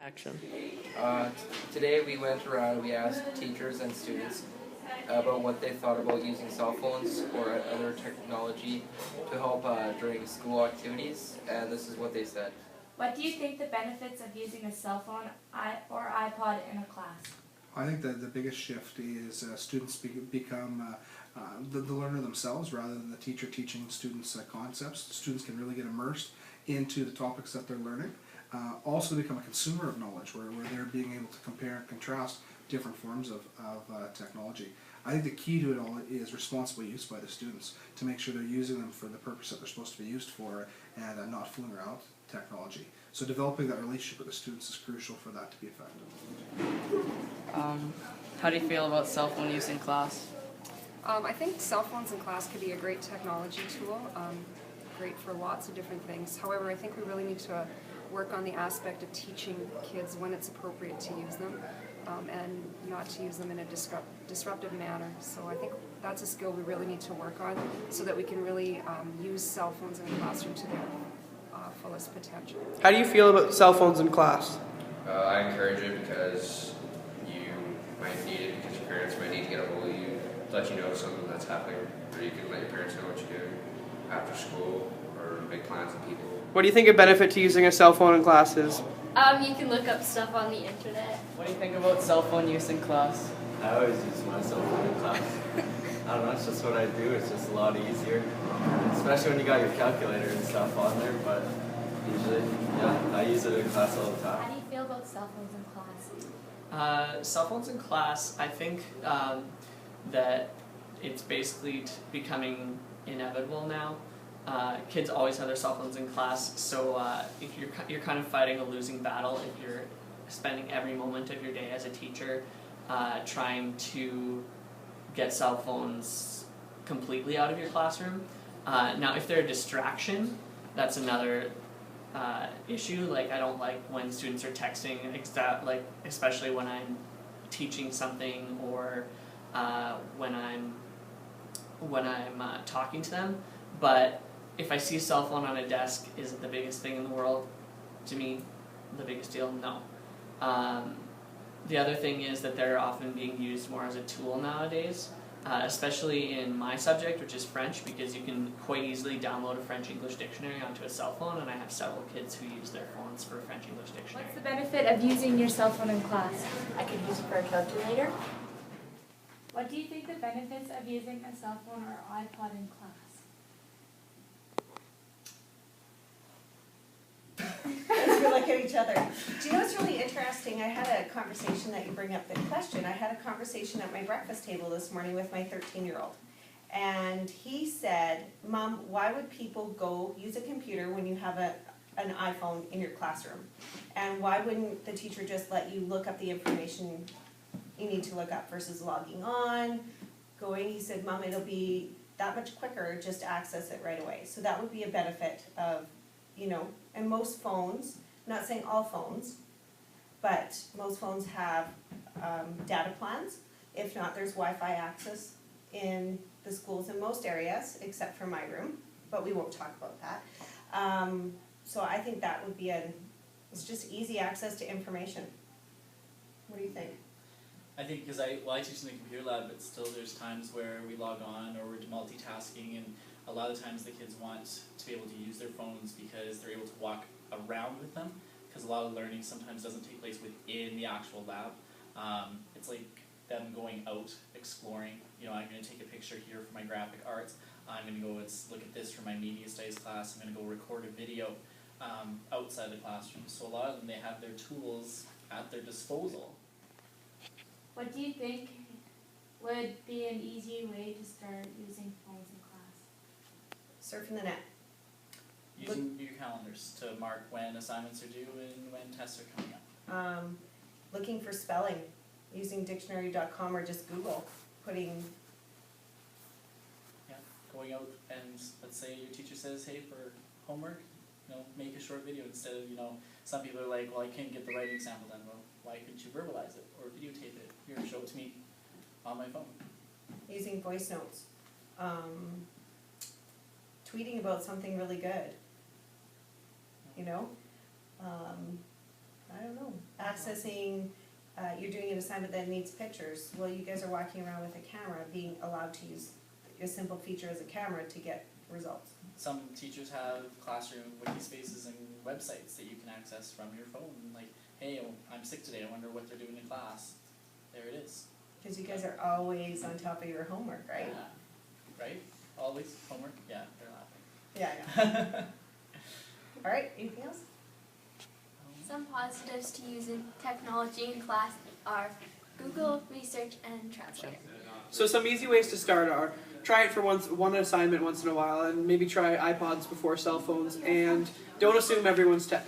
Action. Today we went around, we asked teachers and students about what they thought about using cell phones or other technology to help during school activities, and this is what they said. What do you think the benefits of using a cell phone or iPod in a class? I think that the biggest shift is students become the learner themselves rather than the teacher teaching students concepts. Students can really get immersed into the topics that they're learning. Also become a consumer of knowledge where they're being able to compare and contrast different forms of technology. I think the key to it all is responsible use by the students to make sure they're using them for the purpose that they're supposed to be used for and not fooling around with technology. So developing that relationship with the students is crucial for that to be effective. How do you feel about cell phone use in class? I think cell phones in class could be a great technology tool, great for lots of different things. However, I think we really need to work on the aspect of teaching kids when it's appropriate to use them and not to use them in a disruptive manner. So I think that's a skill we really need to work on so that we can really use cell phones in the classroom to their fullest potential. How do you feel about cell phones in class? I encourage it because you might need it because your parents might need to get a hold of you, let you know something that's happening, or you can let your parents know what you're doing after school or make plans with people. What do you think a benefit to using a cell phone in class is? You can look up stuff on the internet. What do you think about cell phone use in class? I always use my cell phone in class. I don't know, it's just what I do. It's just a lot easier, especially when you got your calculator and stuff on there, but usually, yeah, I use it in class all the time. How do you feel about cell phones in class? Cell phones in class, I think that it's basically becoming inevitable now. Kids always have their cell phones in class, so if you're kind of fighting a losing battle if you're spending every moment of your day as a teacher trying to get cell phones completely out of your classroom. Now, if they're a distraction, that's another issue. Like, I don't like when students are texting, especially when I'm teaching something or when I'm talking to them. But if I see a cell phone on a desk, is it the biggest thing in the world? To me, the biggest deal? No. The other thing is that they're often being used more as a tool nowadays, especially in my subject, which is French, because you can quite easily download a French-English dictionary onto a cell phone, and I have several kids who use their phones for a French-English dictionary. What's the benefit of using your cell phone in class? I could use it for a calculator. What do you think the benefits of using a cell phone or iPod in class? As we look at each other. Do you know what's really interesting? I had a conversation that you bring up the question. I had a conversation at my breakfast table this morning with my 13-year-old. And he said, Mom, why would people go use a computer when you have an iPhone in your classroom? And why wouldn't the teacher just let you look up the information you need to look up versus logging on, going? He said, Mom, it'll be that much quicker just to access it right away. So that would be a benefit of, and most phones, I'm not saying all phones, but most phones have data plans. If not, there's Wi-Fi access in the schools in most areas, except for my room, but we won't talk about that. So I think that would be it's just easy access to information. What do you think? I think because I teach in the computer lab, but still there's times where we log on or we're multitasking, and a lot of times the kids want to be able to use their phones because they're able to walk around with them, because a lot of learning sometimes doesn't take place within the actual lab. It's like them going out, exploring. I'm going to take a picture here for my graphic arts. I'm going to go look at this for my media studies class. I'm going to go record a video outside the classroom. So a lot of them, they have their tools at their disposal. What do you think would be an easy way to start using phones in class? Surfing the net. Using your calendars to mark when assignments are due and when tests are coming up. Looking for spelling, using dictionary.com or just Google, putting... Yeah, going out and let's say your teacher says, hey, for homework, make a short video instead of, some people are like, well, I can't get the writing sample done. Well, why couldn't you verbalize it or videotape it? Here, show it to me on my phone. Using voice notes. Tweeting about something really good. I don't know, accessing, you're doing an assignment that needs pictures, well, you guys are walking around with a camera, being allowed to use a simple feature as a camera to get results. Some teachers have classroom wiki spaces and websites that you can access from your phone, like, hey, I'm sick today, I wonder what they're doing in class. There it is. Cause you guys are always on top of your homework, right? Yeah. Right? Always homework? Yeah, they're laughing. Yeah, I know. Alright, anything else? Some positives to using technology in class are Google, research, and translate. So some easy ways to start are try it for one assignment once in a while, and maybe try iPods before cell phones, and don't assume everyone's tech.